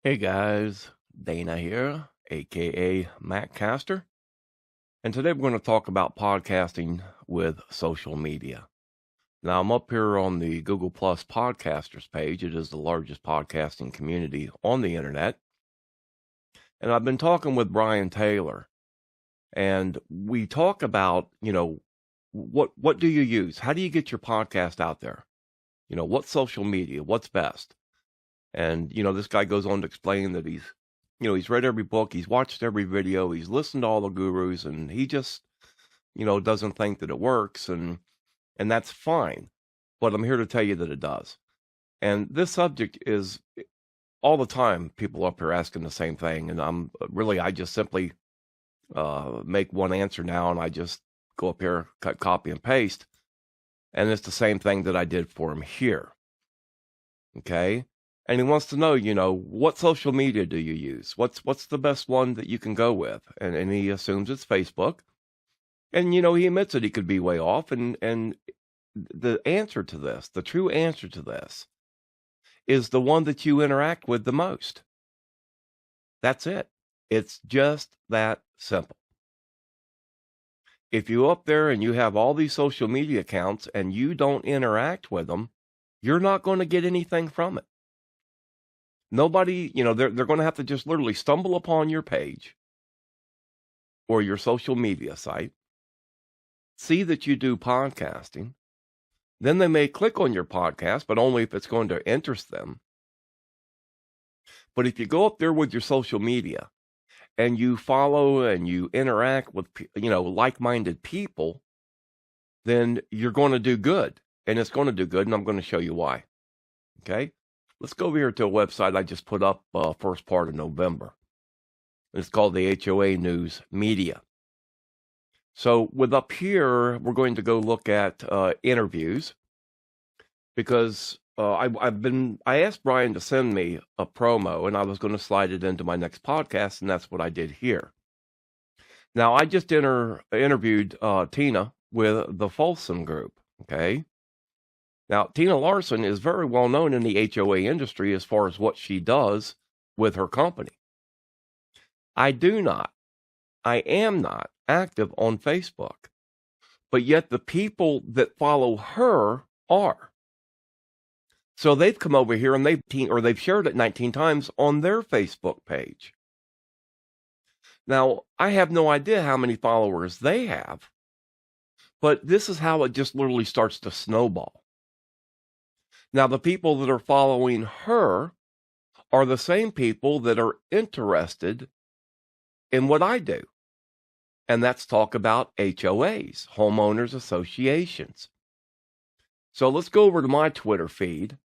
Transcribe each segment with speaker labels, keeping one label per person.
Speaker 1: Hey guys, Dana here, aka Maccaster, and today we're going to talk about podcasting with social media. Now, I'm up here on the Google Plus Podcasters page. It is the largest podcasting community on the internet, and I've been talking with Brian Taylor, and we talk about, what do you use? How do you get your podcast out there? What social media? What's best? And, this guy goes on to explain that he's read every book, he's watched every video, he's listened to all the gurus, and he just, doesn't think that it works. And that's fine. But I'm here to tell you that it does. And this subject is all the time people up here asking the same thing. And I just simply make one answer now, and I just go up here, cut, copy, and paste. And it's the same thing that I did for him here. Okay. And he wants to know, what social media do you use? What's the best one that you can go with? And he assumes it's Facebook. And, he admits that he could be way off. And the answer to this, the true answer to this, is the one that you interact with the most. That's it. It's just that simple. If you up there and you have all these social media accounts and you don't interact with them, you're not going to get anything from it. Nobody, they're going to have to just literally stumble upon your page or your social media site, see that you do podcasting. Then they may click on your podcast, but only if it's going to interest them. But if you go up there with your social media and you follow and you interact with, like-minded people, then you're going to do good. And it's going to do good, and I'm going to show you why. Okay? Let's go over here to a website I just put up first part of November. It's called the HOA News Media. So with up here, we're going to go look at interviews because I asked Brian to send me a promo, and I was going to slide it into my next podcast, and that's what I did here. Now, I just interviewed Tina with the Folsom Group, okay? Now, Tina Larson is very well known in the HOA industry as far as what she does with her company. I am not active on Facebook, but yet the people that follow her are. So they've come over here and they've shared it 19 times on their Facebook page. Now, I have no idea how many followers they have, but this is how it just literally starts to snowball. Now, the people that are following her are the same people that are interested in what I do. And that's talk about HOAs, homeowners associations. So let's go over to my Twitter feed.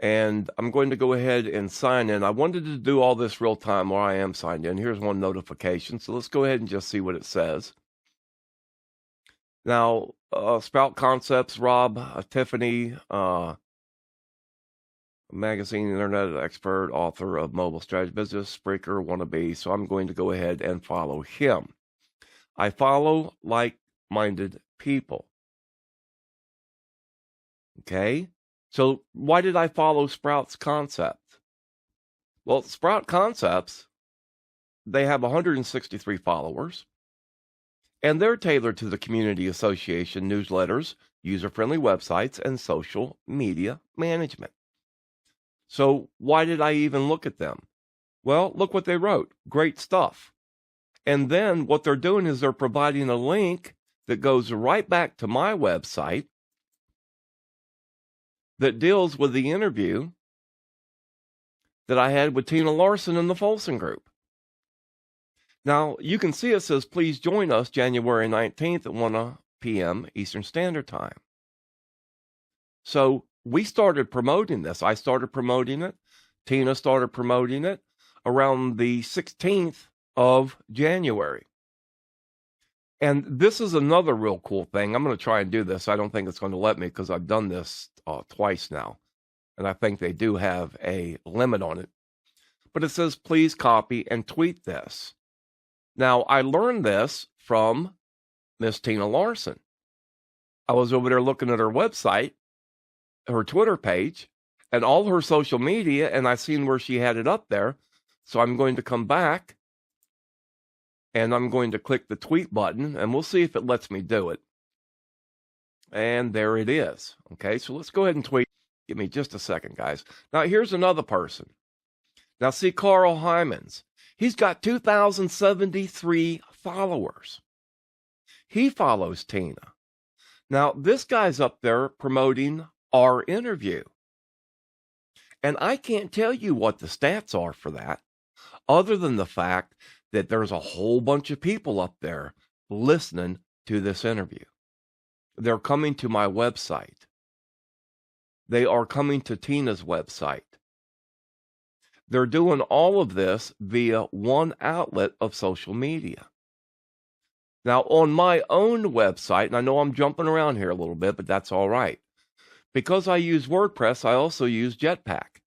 Speaker 1: And I'm going to go ahead and sign in. I wanted to do all this real time where I am signed in. Here's one notification. So let's go ahead and just see what it says. Now, Sprout Concepts, Rob, Tiffany, magazine, internet expert, author of Mobile Strategy Business, Spreaker, wannabe. So I'm going to go ahead and follow him. I follow like-minded people. Okay? So why did I follow Sprout's Concepts? Well, Sprout Concepts, they have 163 followers. And they're tailored to the community association newsletters, user-friendly websites, and social media management. So why did I even look at them? Well, look what they wrote. Great stuff. And then what they're doing is they're providing a link that goes right back to my website that deals with the interview that I had with Tina Larson in the Folsom Group. Now, you can see it says, please join us January 19th at 1 p.m. Eastern Standard Time. So we started promoting this. I started promoting it. Tina started promoting it around the 16th of January. And this is another real cool thing. I'm going to try and do this. I don't think it's going to let me because I've done this twice now. And I think they do have a limit on it. But it says, please copy and tweet this. Now, I learned this from Miss Tina Larson. I was over there looking at her website, her Twitter page, and all her social media, and I seen where she had it up there. So I'm going to come back and I'm going to click the tweet button, and we'll see if it lets me do it. And there it is. Okay, so let's go ahead and tweet. Give me just a second, guys. Now, here's another person. Now, see Carl Hymans. He's got 2,073 followers. He follows Tina. Now, this guy's up there promoting our interview. And I can't tell you what the stats are for that, other than the fact that there's a whole bunch of people up there listening to this interview. They're coming to my website. They are coming to Tina's website. They're doing all of this via one outlet of social media. Now, on my own website, and I know I'm jumping around here a little bit, but that's all right. Because I use WordPress, I also use Jetpack.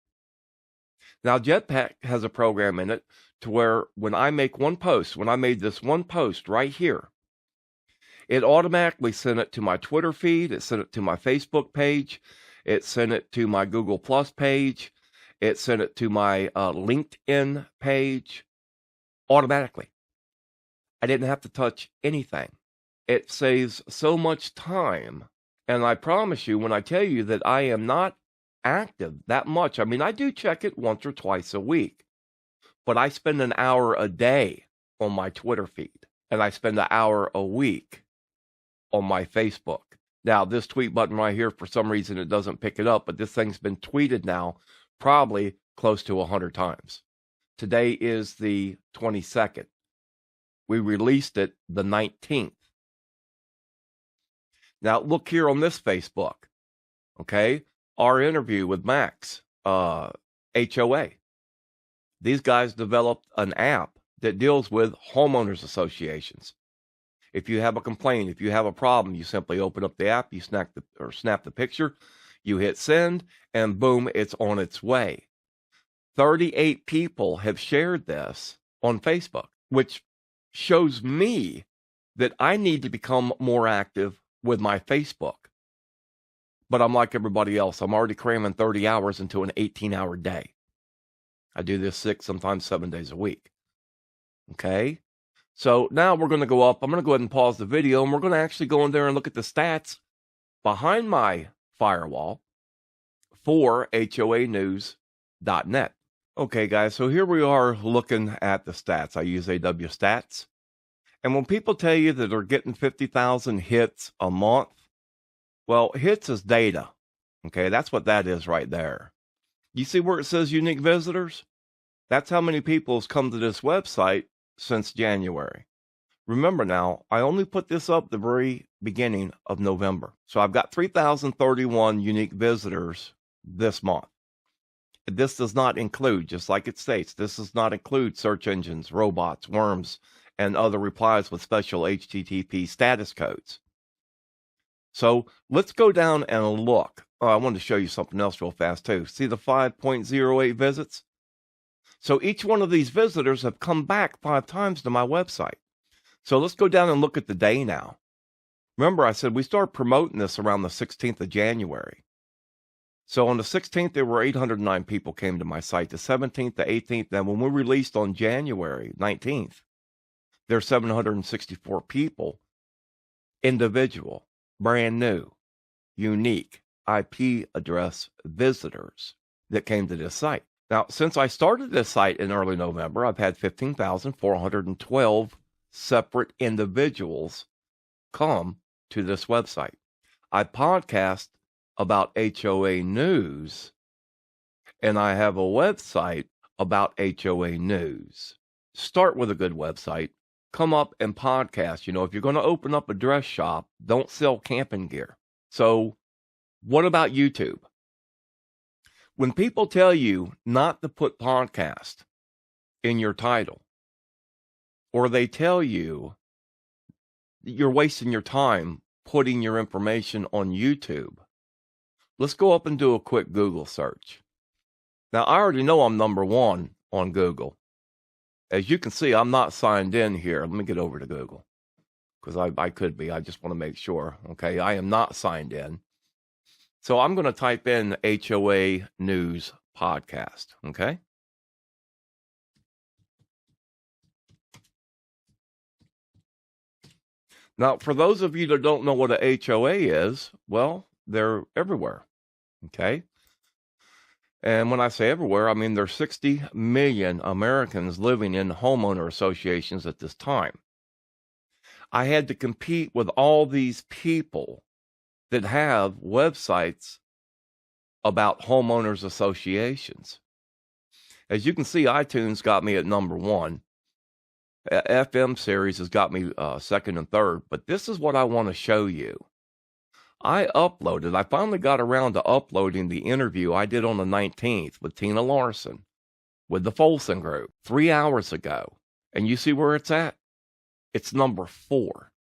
Speaker 1: Now, Jetpack has a program in it to where when I make one post, when I made this one post right here, it automatically sent it to my Twitter feed, it sent it to my Facebook page, it sent it to my Google Plus page, it sent it to my LinkedIn page automatically. I didn't have to touch anything. It saves so much time. And I promise you, when I tell you that I am not active that much, I mean, I do check it once or twice a week, but I spend an hour a day on my Twitter feed, and I spend an hour a week on my Facebook. Now, this tweet button right here, for some reason, it doesn't pick it up, but this thing's been tweeted now probably close to 100 times. Today is the 22nd. We released it the 19th. Now, look here on this Facebook, okay? Our interview with Max, HOA. These guys developed an app that deals with homeowners associations. If you have a complaint, if you have a problem, you simply open up the app, you snap the picture, you hit send, and boom, it's on its way. 38 people have shared this on Facebook, which shows me that I need to become more active with my Facebook. But I'm like everybody else. I'm already cramming 30 hours into an 18-hour day. I do this 6, sometimes 7 days a week. Okay? So now we're going to go up. I'm going to go ahead and pause the video, and we're going to actually go in there and look at the stats behind my firewall for HOAnews.net. Okay, guys, so here we are looking at the stats. I use AW Stats. And when people tell you that they're getting 50,000 hits a month, well, hits is data. Okay, that's what that is right there. You see where it says unique visitors? That's how many people have come to this website since January. Remember now, I only put this up the very beginning of November. So I've got 3,031 unique visitors this month. This does not include, just like it states, this does not include search engines, robots, worms, and other replies with special HTTP status codes. So let's go down and look. Oh, I wanted to show you something else real fast too. See the 5.08 visits? So each one of these visitors have come back 5 times to my website. So let's go down and look at the day now. Remember, I said we started promoting this around the 16th of January. So on the 16th, there were 809 people came to my site. The 17th, the 18th, then when we released on January 19th, there's 764 people, individual, brand new, unique IP address visitors that came to this site. Now, since I started this site in early November, I've had 15,412 separate individuals come to this website. I podcast about HOA News, and I have a website about HOA News. Start with a good website. Come up and podcast. You know, if you're going to open up a dress shop, don't sell camping gear. So what about YouTube? When people tell you not to put podcast in your title, or they tell you you're wasting your time putting your information on YouTube, let's go up and do a quick Google search. Now, I already know I'm number 1 on Google. As you can see, I'm not signed in here. Let me get over to Google, because I could be. I just want to make sure. Okay, I am not signed in. So I'm going to type in HOA News Podcast, okay? Now, for those of you that don't know what a HOA is, well, they're everywhere, okay? And when I say everywhere, I mean there's 60 million Americans living in homeowner associations at this time. I had to compete with all these people that have websites about homeowners associations. As you can see, iTunes got me at number 1. FM series has got me second and third, but this is what I want to show you. I finally got around to uploading the interview I did on the 19th with Tina Larson with the Folsom Group 3 hours ago. And you see where it's at? It's number 4.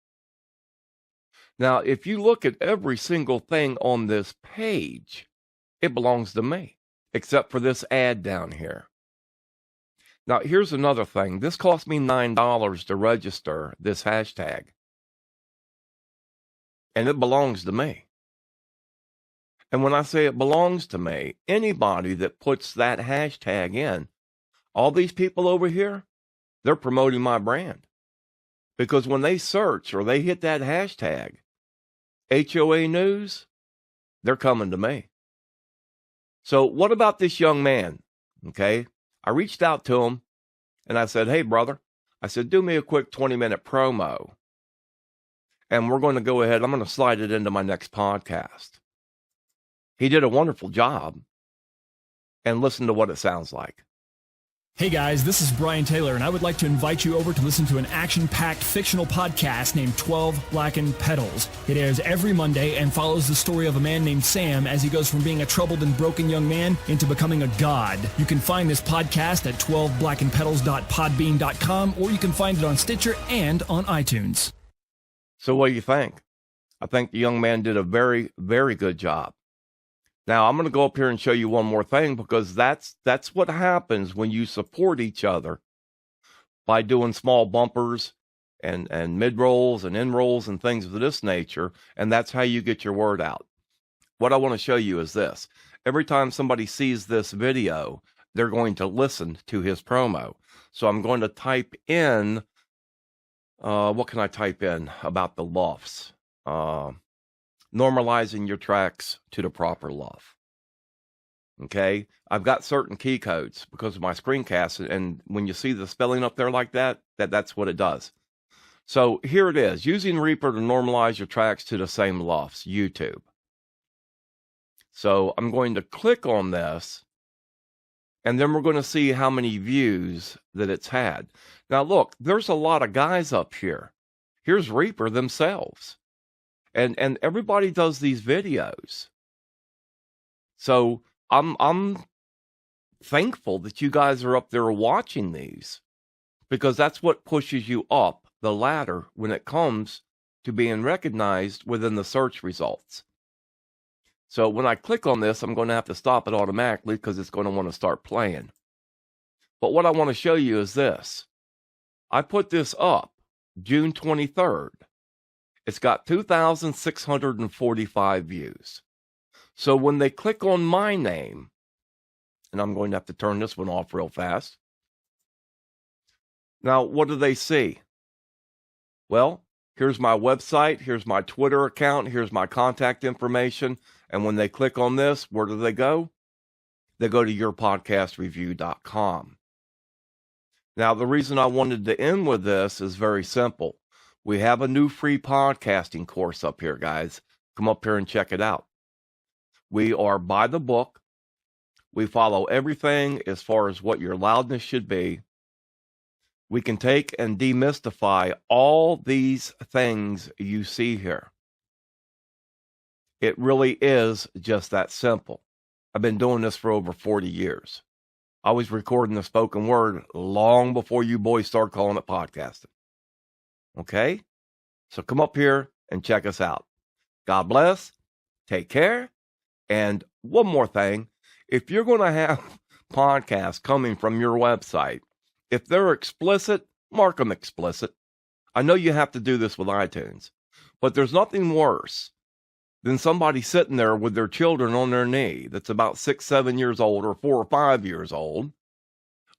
Speaker 1: Now, if you look at every single thing on this page, it belongs to me, except for this ad down here. Now, here's another thing. This cost me $9 to register this hashtag. And it belongs to me. And when I say it belongs to me, anybody that puts that hashtag in, all these people over here, they're promoting my brand. Because when they search or they hit that hashtag, HOA News, they're coming to me. So what about this young man? Okay, I reached out to him and I said, hey, brother, I said, do me a quick 20-minute promo. And we're going to go ahead. I'm going to slide it into my next podcast. He did a wonderful job. And listen to what it sounds like.
Speaker 2: Hey guys, this is Brian Taylor, and I would like to invite you over to listen to an action-packed fictional podcast named 12 Blackened Petals. It airs every Monday and follows the story of a man named Sam as he goes from being a troubled and broken young man into becoming a god. You can find this podcast at 12blackenedpetals.podbean.com, or you can find it on Stitcher and on iTunes.
Speaker 1: So what do you think? I think the young man did a very, very good job. Now, I'm going to go up here and show you one more thing, because that's what happens when you support each other by doing small bumpers and mid-rolls and end-rolls and things of this nature, and that's how you get your word out. What I want to show you is this. Every time somebody sees this video, they're going to listen to his promo. So I'm going to type in, what can I type in about the lofts? Normalizing your tracks to the proper loft. Okay, I've got certain key codes because of my screencast, and when you see the spelling up there like that, that's what it does. So here it is, using Reaper to normalize your tracks to the same lofts, YouTube. So I'm going to click on this, and then we're going to see how many views that it's had. Now look, there's a lot of guys up here. Here's Reaper themselves. And everybody does these videos. So I'm thankful that you guys are up there watching these, because that's what pushes you up the ladder when it comes to being recognized within the search results. So when I click on this, I'm going to have to stop it automatically because it's going to want to start playing. But what I want to show you is this. I put this up June 23rd. It's got 2,645 views. So when they click on my name, and I'm going to have to turn this one off real fast. Now, what do they see? Well, here's my website, here's my Twitter account, here's my contact information. And when they click on this, where do they go? They go to yourpodcastreview.com. Now, the reason I wanted to end with this is very simple. We have a new free podcasting course up here, guys. Come up here and check it out. We are by the book. We follow everything as far as what your loudness should be. We can take and demystify all these things you see here. It really is just that simple. I've been doing this for over 40 years. I was recording the spoken word long before you boys start calling it podcasting. Okay? So come up here and check us out. God bless. Take care. And one more thing. If you're going to have podcasts coming from your website, if they're explicit, mark them explicit. I know you have to do this with iTunes, but there's nothing worse than somebody sitting there with their children on their knee that's about 6, 7 years old or 4 or 5 years old,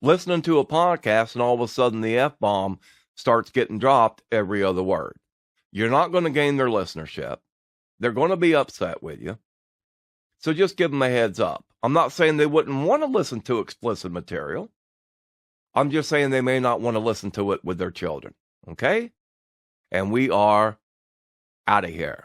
Speaker 1: listening to a podcast, and all of a sudden the F-bomb starts getting dropped every other word. You're not going to gain their listenership. They're going to be upset with you. So just give them a heads up. I'm not saying they wouldn't want to listen to explicit material. I'm just saying they may not want to listen to it with their children. Okay? And we are out of here.